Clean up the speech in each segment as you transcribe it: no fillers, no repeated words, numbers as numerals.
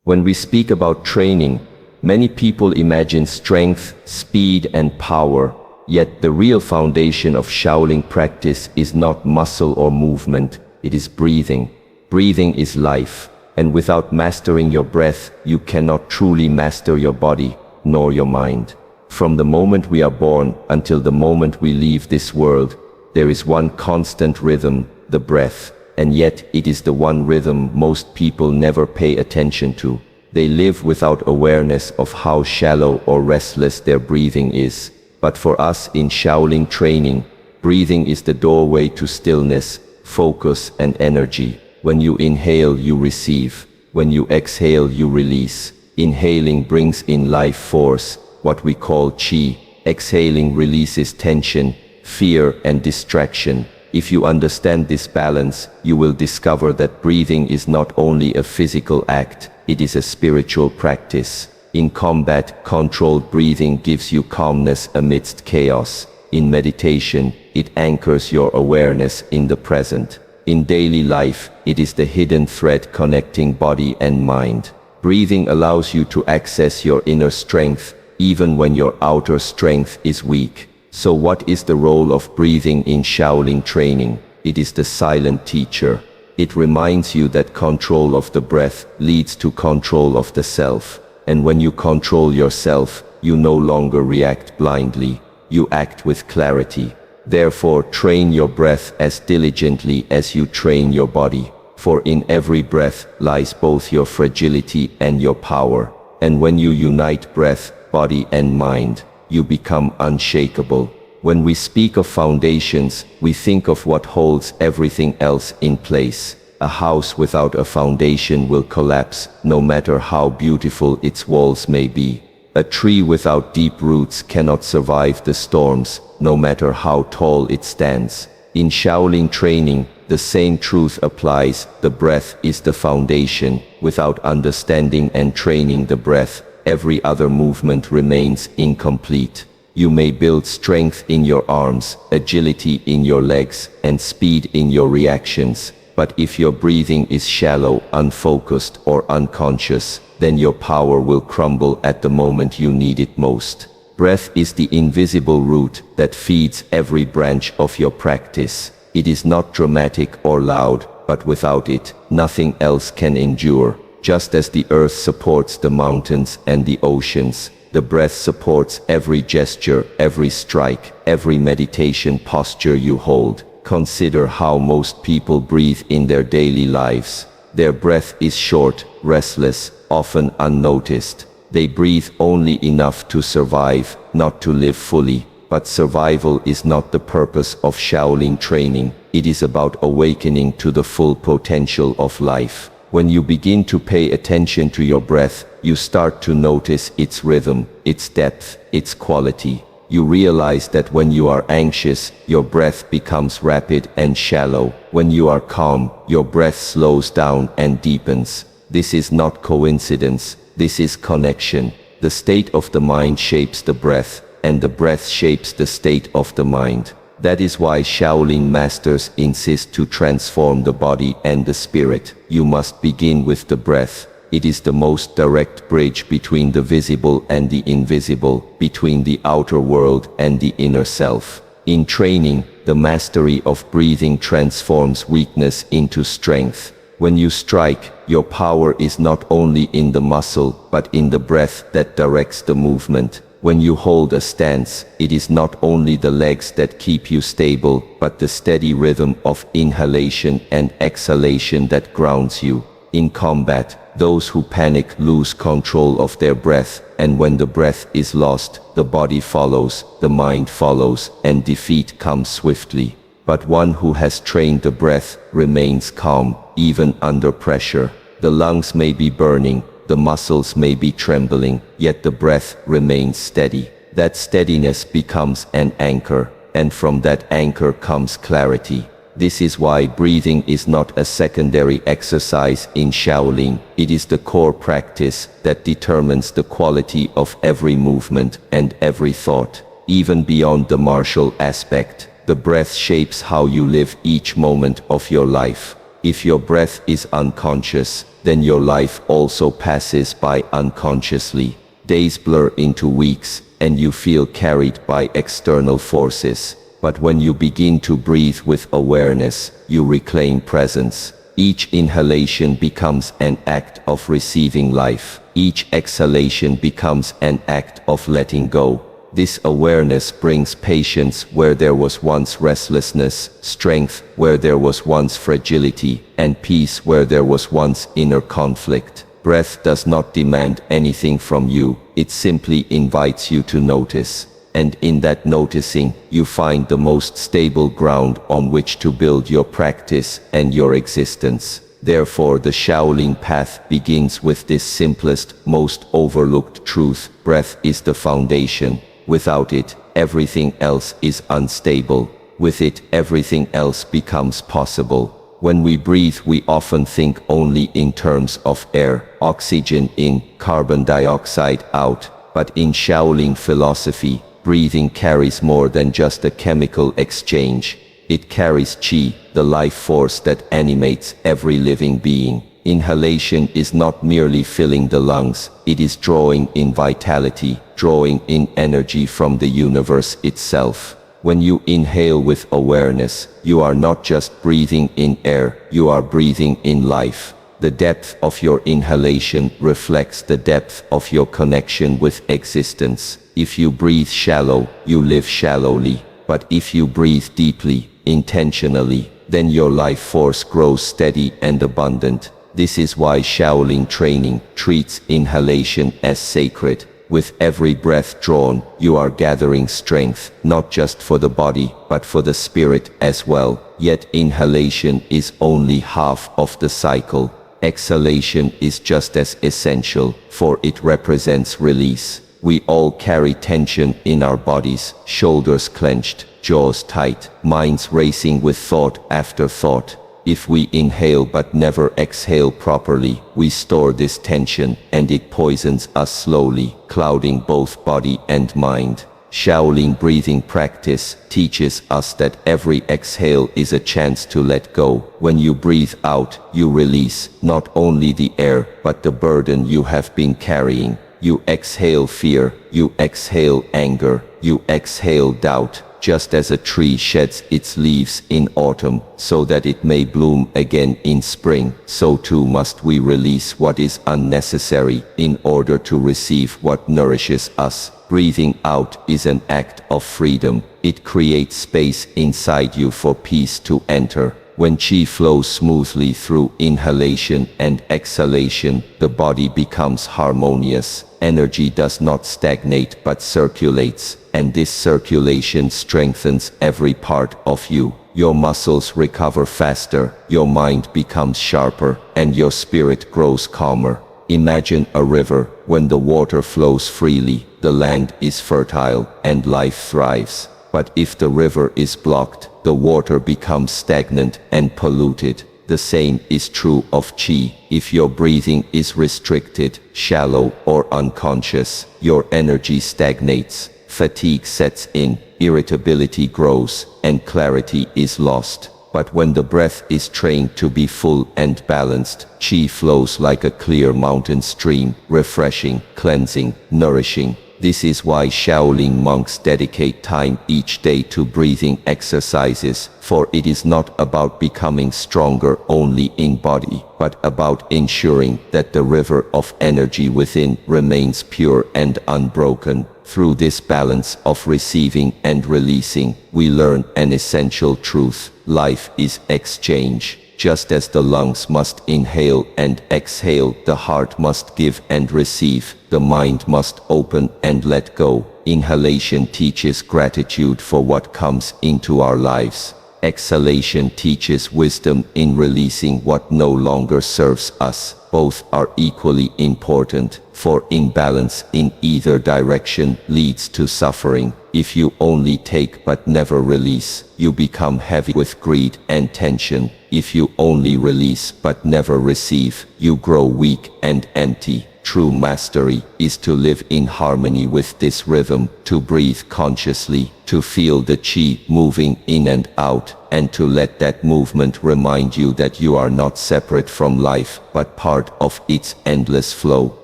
When we speak about training, many people imagine strength, speed, and power, yet the real foundation of Shaolin practice is not muscle or movement, it is breathing. Breathing is life, and without mastering your breath, you cannot truly master your body, nor your mind. From the moment we are born until the moment we leave this world, there is one constant rhythm, the breath. And yet it is the one rhythm most people never pay attention to. They live without awareness of how shallow or restless their breathing is. But for us in Shaolin training, breathing is the doorway to stillness, focus, and energy. When you inhale, you receive. When you exhale, you release. Inhaling brings in life force, what we call Qi. Exhaling releases tension, fear, and distraction. If you understand this balance, you will discover that breathing is not only a physical act, it is a spiritual practice. In combat, controlled breathing gives you calmness amidst chaos. In meditation, it anchors your awareness in the present. In daily life, it is the hidden thread connecting body and mind. Breathing allows you to access your inner strength, even when your outer strength is weak. So what is the role of breathing in Shaolin training? It is the silent teacher. It reminds you that control of the breath leads to control of the self. And when you control yourself, you no longer react blindly. You act with clarity. Therefore, train your breath as diligently as you train your body. For in every breath lies both your fragility and your power. And when you unite breath, body, and mind, you become unshakable. When we speak of foundations, we think of what holds everything else in place. A house without a foundation will collapse, no matter how beautiful its walls may be. A tree without deep roots cannot survive the storms, no matter how tall it stands. In Shaolin training, the same truth applies. The breath is the foundation. Without understanding and training the breath, every other movement remains incomplete. You may build strength in your arms, agility in your legs, and speed in your reactions. But if your breathing is shallow, unfocused, or unconscious, then your power will crumble at the moment you need it most. Breath is the invisible root that feeds every branch of your practice. It is not dramatic or loud, but without it, nothing else can endure. Just as the earth supports the mountains and the oceans, the breath supports every gesture, every strike, every meditation posture you hold. Consider how most people breathe in their daily lives. Their breath is short, restless, often unnoticed. They breathe only enough to survive, not to live fully. But survival is not the purpose of Shaolin training. It is about awakening to the full potential of life. When you begin to pay attention to your breath, you start to notice its rhythm, its depth, its quality. You realize that when you are anxious, your breath becomes rapid and shallow. When you are calm, your breath slows down and deepens. This is not coincidence, this is connection. The state of the mind shapes the breath, and the breath shapes the state of the mind. That is why Shaolin masters insist to transform the body and the spirit. You must begin with the breath. It is the most direct bridge between the visible and the invisible, between the outer world and the inner self. In training, the mastery of breathing transforms weakness into strength. When you strike, your power is not only in the muscle, but in the breath that directs the movement. When you hold a stance, it is not only the legs that keep you stable, but the steady rhythm of inhalation and exhalation that grounds you. In combat, those who panic lose control of their breath, and when the breath is lost, the body follows, the mind follows, and defeat comes swiftly. But one who has trained the breath remains calm, even under pressure. The lungs may be burning, the muscles may be trembling, yet the breath remains steady. That steadiness becomes an anchor, and from that anchor comes clarity. This is why breathing is not a secondary exercise in Shaolin. It is the core practice that determines the quality of every movement and every thought. Even beyond the martial aspect, the breath shapes how you live each moment of your life. If your breath is unconscious, then your life also passes by unconsciously. Days blur into weeks, and you feel carried by external forces. But when you begin to breathe with awareness, you reclaim presence. Each inhalation becomes an act of receiving life. Each exhalation becomes an act of letting go. This awareness brings patience where there was once restlessness, strength where there was once fragility, and peace where there was once inner conflict. Breath does not demand anything from you, it simply invites you to notice. And in that noticing, you find the most stable ground on which to build your practice and your existence. Therefore, the Shaolin path begins with this simplest, most overlooked truth: breath is the foundation. Without it, everything else is unstable. With it, everything else becomes possible. When we breathe, we often think only in terms of air, oxygen in, carbon dioxide out. But in Shaolin philosophy, breathing carries more than just a chemical exchange. It carries Qi, the life force that animates every living being. Inhalation is not merely filling the lungs, it is drawing in vitality, drawing in energy from the universe itself. When you inhale with awareness, you are not just breathing in air, you are breathing in life. The depth of your inhalation reflects the depth of your connection with existence. If you breathe shallow, you live shallowly. But if you breathe deeply, intentionally, then your life force grows steady and abundant. This is why Shaolin training treats inhalation as sacred. With every breath drawn, you are gathering strength, not just for the body, but for the spirit as well. Yet inhalation is only half of the cycle. Exhalation is just as essential, for it represents release. We all carry tension in our bodies, shoulders clenched, jaws tight, minds racing with thought after thought. If we inhale but never exhale properly, we store this tension, and it poisons us slowly, clouding both body and mind. Shaolin breathing practice teaches us that every exhale is a chance to let go. When you breathe out, you release not only the air, but the burden you have been carrying. You exhale fear, you exhale anger, you exhale doubt. Just as a tree sheds its leaves in autumn, so that it may bloom again in spring, so too must we release what is unnecessary in order to receive what nourishes us. Breathing out is an act of freedom. It creates space inside you for peace to enter. When Qi flows smoothly through inhalation and exhalation, the body becomes harmonious. Energy does not stagnate but circulates, and this circulation strengthens every part of you. Your muscles recover faster, your mind becomes sharper, and your spirit grows calmer. Imagine a river. When the water flows freely, the land is fertile and life thrives. But if the river is blocked, the water becomes stagnant and polluted. The same is true of Qi. If your breathing is restricted, shallow, or unconscious, your energy stagnates. Fatigue sets in, irritability grows, and clarity is lost. But when the breath is trained to be full and balanced, Qi flows like a clear mountain stream, refreshing, cleansing, nourishing. This is why Shaolin monks dedicate time each day to breathing exercises, for it is not about becoming stronger only in body, but about ensuring that the river of energy within remains pure and unbroken. Through this balance of receiving and releasing, we learn an essential truth: life is exchange. Just as the lungs must inhale and exhale, the heart must give and receive, the mind must open and let go. Inhalation teaches gratitude for what comes into our lives. Exhalation teaches wisdom in releasing what no longer serves us. Both are equally important, for imbalance in either direction leads to suffering. If you only take but never release, you become heavy with greed and tension. If you only release but never receive, you grow weak and empty. True mastery is to live in harmony with this rhythm, to breathe consciously, to feel the Qi moving in and out, and to let that movement remind you that you are not separate from life, but part of its endless flow.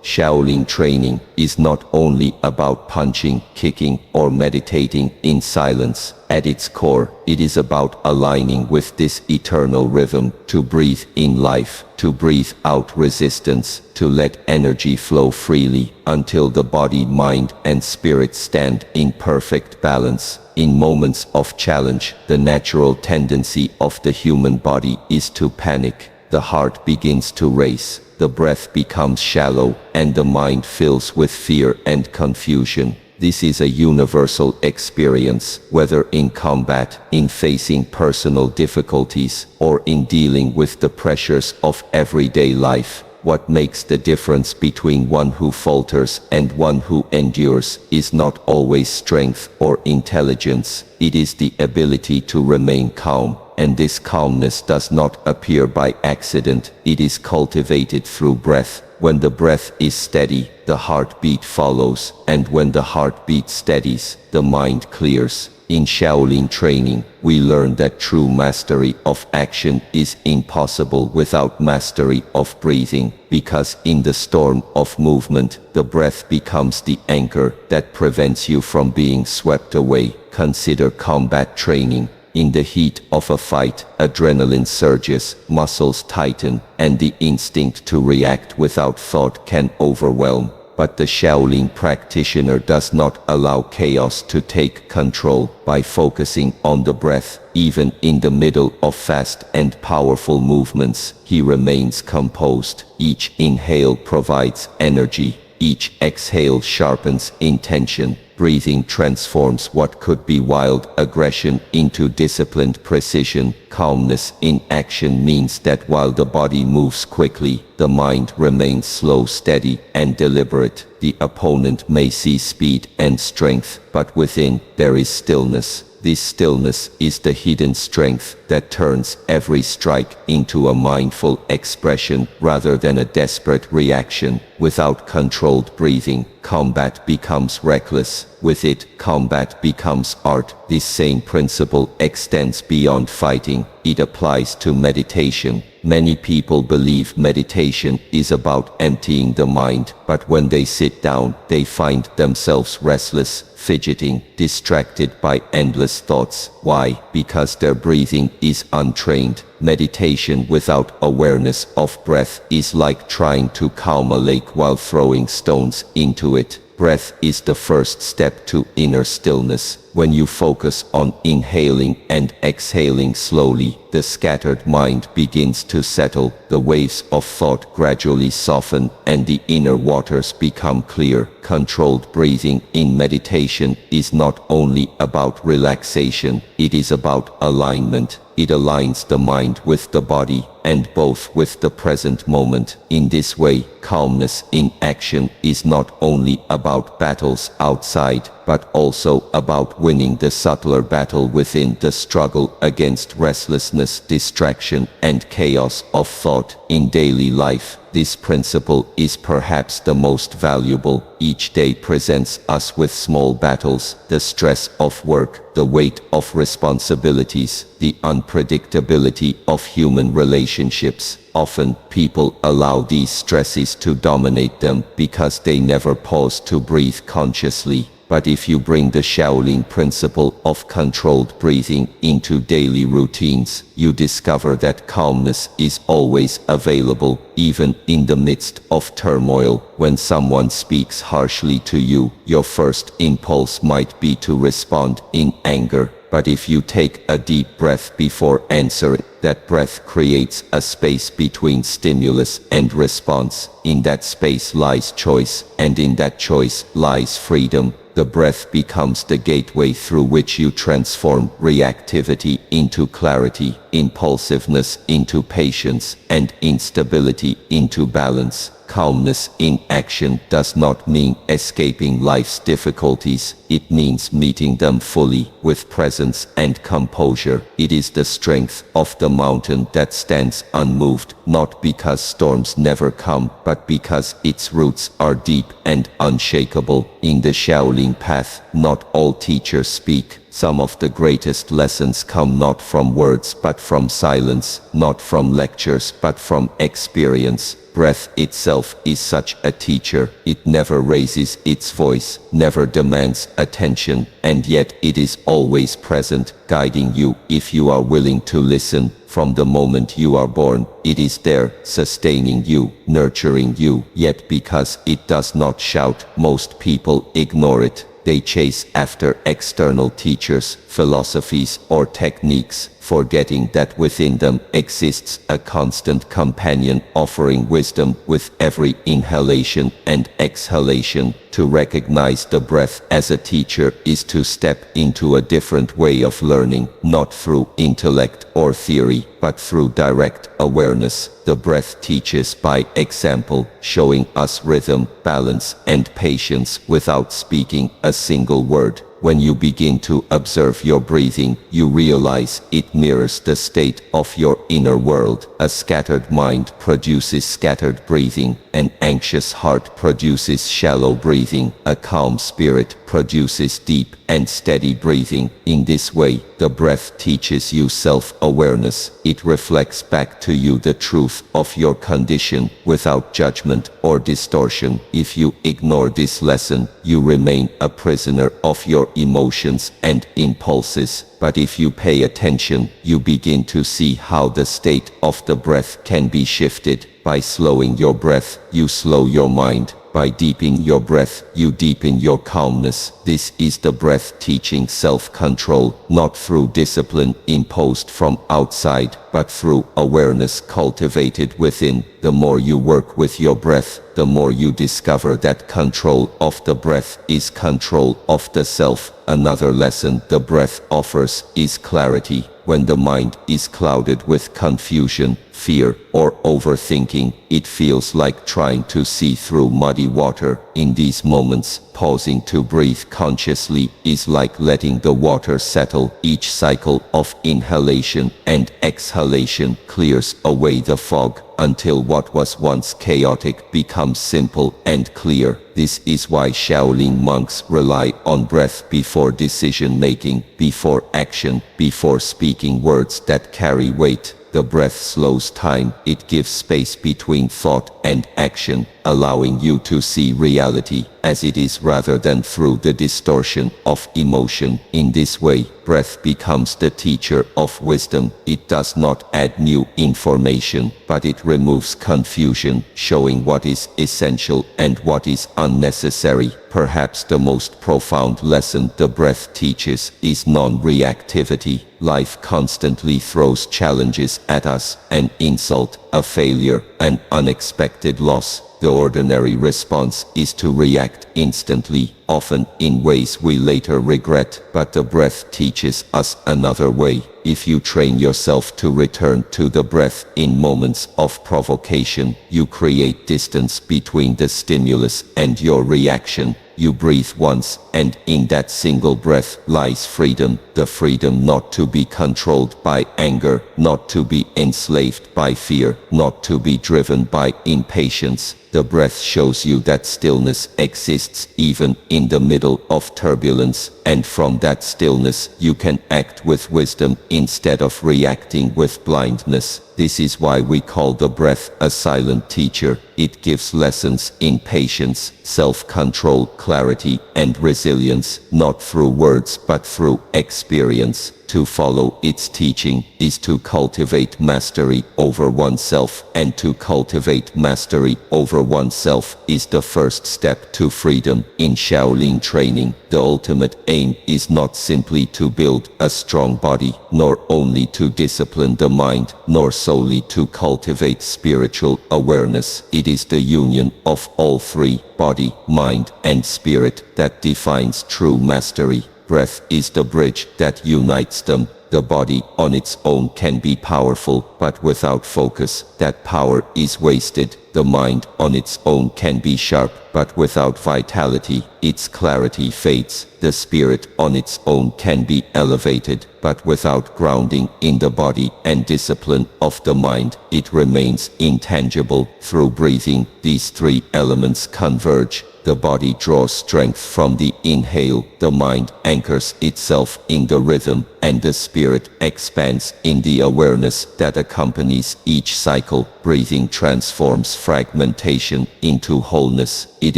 Shaolin training is not only about punching, kicking, or meditating in silence. At its core, it is about aligning with this eternal rhythm, to breathe in life, to breathe out resistance, to let energy flow freely, until the body, mind, and spirit stand in perfect balance. In moments of challenge, the natural tendency of the human body is to panic. The heart begins to race, the breath becomes shallow, and the mind fills with fear and confusion. This is a universal experience, whether in combat, in facing personal difficulties, or in dealing with the pressures of everyday life. What makes the difference between one who falters and one who endures is not always strength or intelligence. It is the ability to remain calm. And this calmness does not appear by accident. It is cultivated through breath. When the breath is steady, the heartbeat follows, and when the heartbeat steadies, the mind clears. In Shaolin training, we learn that true mastery of action is impossible without mastery of breathing, because in the storm of movement, the breath becomes the anchor that prevents you from being swept away. Consider combat training. In the heat of a fight, adrenaline surges, muscles tighten, and the instinct to react without thought can overwhelm. But the Shaolin practitioner does not allow chaos to take control. By focusing on the breath, even in the middle of fast and powerful movements, he remains composed. Each inhale provides energy. Each exhale sharpens intention. Breathing transforms what could be wild aggression into disciplined precision. Calmness in action means that while the body moves quickly, the mind remains slow, steady, and deliberate. The opponent may see speed and strength, but within there is stillness. This stillness is the hidden strength that turns every strike into a mindful expression rather than a desperate reaction. Without controlled breathing, combat becomes reckless. With it, combat becomes art. This same principle extends beyond fighting. It applies to meditation. Many people believe meditation is about emptying the mind, but when they sit down, they find themselves restless, fidgeting, distracted by endless thoughts. Why? Because their breathing is untrained. Meditation without awareness of breath is like trying to calm a lake while throwing stones into it. Breath is the first step to inner stillness. When you focus on inhaling and exhaling slowly, the scattered mind begins to settle, the waves of thought gradually soften, and the inner waters become clear. Controlled breathing in meditation is not only about relaxation, it is about alignment. It aligns the mind with the body, and both with the present moment. In this way, calmness in action is not only about battles outside, but also about winning the subtler battle within, the struggle against restlessness, distraction, and chaos of thought in daily life. This principle is perhaps the most valuable. Each day presents us with small battles: the stress of work, the weight of responsibilities, the unpredictability of human relationships. Often, people allow these stresses to dominate them because they never pause to breathe consciously. But if you bring the Shaolin principle of controlled breathing into daily routines, you discover that calmness is always available, even in the midst of turmoil. When someone speaks harshly to you, your first impulse might be to respond in anger. But if you take a deep breath before answering, that breath creates a space between stimulus and response. In that space lies choice, and in that choice lies freedom. The breath becomes the gateway through which you transform reactivity into clarity, impulsiveness into patience, and instability into balance. Calmness in action does not mean escaping life's difficulties. It means meeting them fully, with presence and composure. It is the strength of the mountain that stands unmoved, not because storms never come, but because its roots are deep and unshakable. In the Shaolin path, not all teachers speak. Some of the greatest lessons come not from words but from silence, not from lectures but from experience. Breath itself is such a teacher. It never raises its voice, never demands attention, and yet it is always present, guiding you if you are willing to listen. From the moment you are born, it is there, sustaining you, nurturing you. Yet because it does not shout, most people ignore it. They chase after external teachers, philosophies, or techniques, forgetting that within them exists a constant companion offering wisdom with every inhalation and exhalation. To recognize the breath as a teacher is to step into a different way of learning, not through intellect or theory, but through direct awareness. The breath teaches by example, showing us rhythm, balance, and patience without speaking a single word. When you begin to observe your breathing, you realize it mirrors the state of your inner world. A scattered mind produces scattered breathing. An anxious heart produces shallow breathing. A calm spirit produces deep and steady breathing. In this way, the breath teaches you self-awareness. It reflects back to you the truth of your condition without judgment or distortion. If you ignore this lesson, you remain a prisoner of your emotions and impulses. But if you pay attention, you begin to see how the state of the breath can be shifted. By slowing your breath, you slow your mind. By deepening your breath, you deepen your calmness. This is the breath teaching self-control, not through discipline imposed from outside, but through awareness cultivated within. The more you work with your breath, the more you discover that control of the breath is control of the self. Another lesson the breath offers is clarity. When the mind is clouded with confusion, fear, or overthinking, it feels like trying to see through muddy water. In these moments, pausing to breathe consciously is like letting the water settle. Each cycle of inhalation and exhalation clears away the fog, until what was once chaotic becomes simple and clear. This is why Shaolin monks rely on breath before decision-making, before action, before speaking words that carry weight. The breath slows time. It gives space between thought and action, allowing you to see reality as it is rather than through the distortion of emotion. In this way, breath becomes the teacher of wisdom. It does not add new information, but it removes confusion, showing what is essential and what is unnecessary. Perhaps the most profound lesson the breath teaches is non-reactivity. Life constantly throws challenges at us: an insult, a failure, an unexpected loss. The ordinary response is to react instantly, often in ways we later regret. But the breath teaches us another way. If you train yourself to return to the breath in moments of provocation, you create distance between the stimulus and your reaction. You breathe once, and in that single breath lies freedom. The freedom not to be controlled by anger, not to be enslaved by fear, not to be driven by impatience. The breath shows you that stillness exists even in the middle of turbulence, and from that stillness you can act with wisdom instead of reacting with blindness. This is why we call the breath a silent teacher. It gives lessons in patience, self-control, clarity, and resilience, not through words but through experience. To follow its teaching is to cultivate mastery over oneself, and to cultivate mastery over oneself is the first step to freedom. In Shaolin training, the ultimate aim is not simply to build a strong body, nor only to discipline the mind, nor solely to cultivate spiritual awareness. It is the union of all three, body, mind, and spirit, that defines true mastery. Breath is the bridge that unites them. The body on its own can be powerful, but without focus, that power is wasted. The mind on its own can be sharp, but without vitality, its clarity fades. The spirit on its own can be elevated, but without grounding in the body and discipline of the mind, it remains intangible. Through breathing, these three elements converge. The body draws strength from the inhale, the mind anchors itself in the rhythm, and the spirit expands in the awareness that accompanies each cycle. Breathing transforms fragmentation into wholeness. It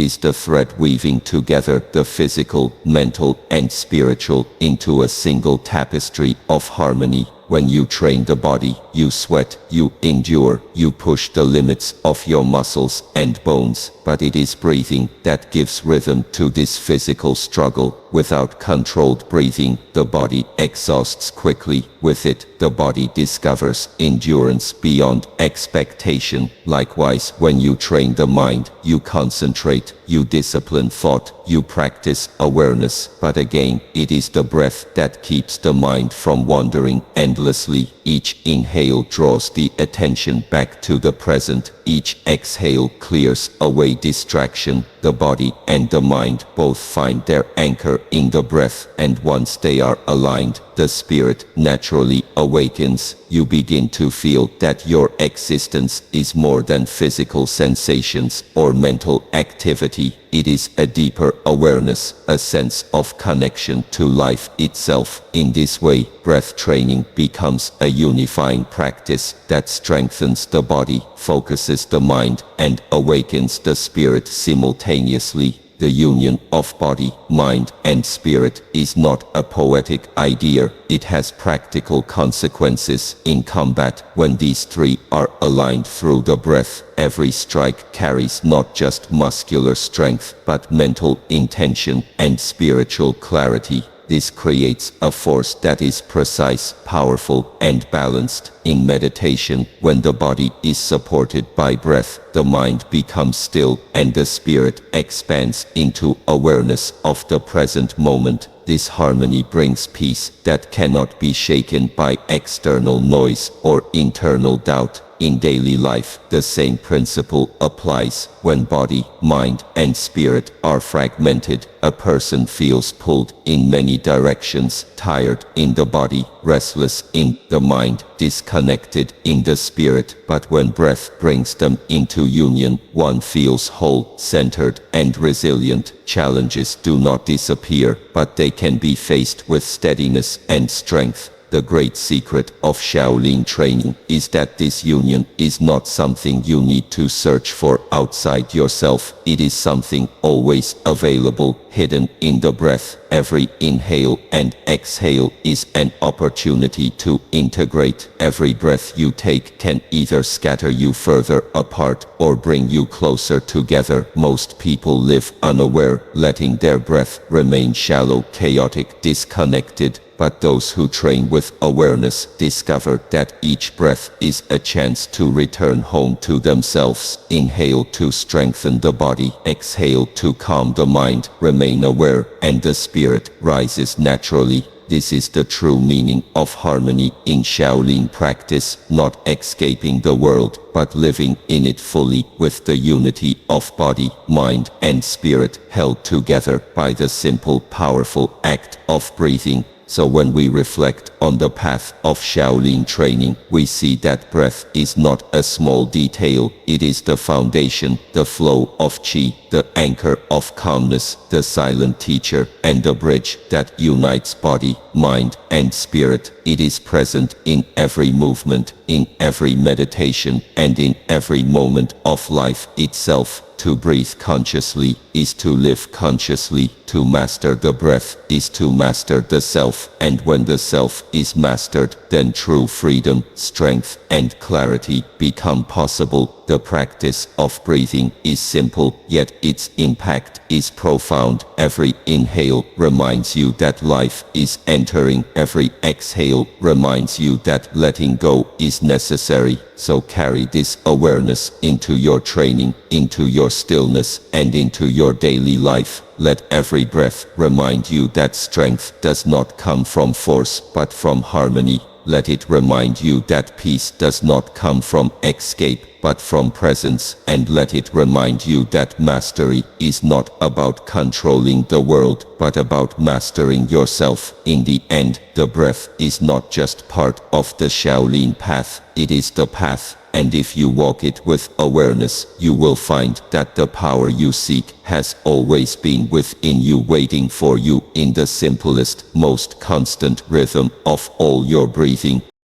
is the thread weaving together the physical, mental, and spiritual into a single tapestry of harmony. When you train the body, you sweat, you endure, you push the limits of your muscles and bones, but it is breathing that gives rhythm to this physical struggle. Without controlled breathing, the body exhausts quickly. With it, the body discovers endurance beyond expectation. Likewise, when you train the mind, you concentrate, you discipline thought, you practice awareness. But again, it is the breath that keeps the mind from wandering endlessly. Each inhale draws the attention back to the present. Each exhale clears away distraction. The body and the mind both find their anchor in the breath, and once they are aligned, the spirit naturally awakens. You begin to feel that your existence is more than physical sensations or mental activity. It is a deeper awareness, a sense of connection to life itself. In this way, breath training becomes a unifying practice that strengthens the body, focuses the mind, and awakens the spirit simultaneously. The union of body, mind, and spirit is not a poetic idea. It has practical consequences in combat. When these three are aligned through the breath, every strike carries not just muscular strength, but mental intention and spiritual clarity. This creates a force that is precise, powerful, and balanced. In meditation, when the body is supported by breath, the mind becomes still, and the spirit expands into awareness of the present moment. This harmony brings peace that cannot be shaken by external noise or internal doubt. In daily life, the same principle applies. When body, mind, and spirit are fragmented, a person feels pulled in many directions, tired in the body, restless in the mind, disconnected in the spirit. But when breath brings them into union, one feels whole, centered, and resilient. Challenges do not disappear, but they can be faced with steadiness and strength. The great secret of Shaolin training is that this union is not something you need to search for outside yourself. It is something always available, hidden in the breath. Every inhale and exhale is an opportunity to integrate. Every breath you take can either scatter you further apart or bring you closer together. Most people live unaware, letting their breath remain shallow, chaotic, disconnected. But those who train with awareness discover that each breath is a chance to return home to themselves. Inhale to strengthen the body, exhale to calm the mind. Remain aware, and the spirit rises naturally. This is the true meaning of harmony in Shaolin practice, not escaping the world, but living in it fully with the unity of body, mind, and spirit held together by the simple, powerful act of breathing. So when we reflect on the path of Shaolin training, we see that breath is not a small detail. It is the foundation, the flow of Qi, the anchor of calmness, the silent teacher, and the bridge that unites body, mind, and spirit. It is present in every movement, in every meditation, and in every moment of life itself. To breathe consciously is to live consciously. To master the breath is to master the self. And when the self is mastered, then true freedom, strength, and clarity become possible. The practice of breathing is simple, yet its impact is profound. Every inhale reminds you that life is entering. Every exhale reminds you that letting go is necessary. So carry this awareness into your training, into your stillness, and into your daily life. Let every breath remind you that strength does not come from force, but from harmony. Let it remind you that peace does not come from escape, but from presence, and let it remind you that mastery is not about controlling the world, but about mastering yourself. In the end, the breath is not just part of the Shaolin path, it is the path. And if you walk it with awareness, you will find that the power you seek has always been within you, waiting for you in the simplest, most constant rhythm of all your breathing.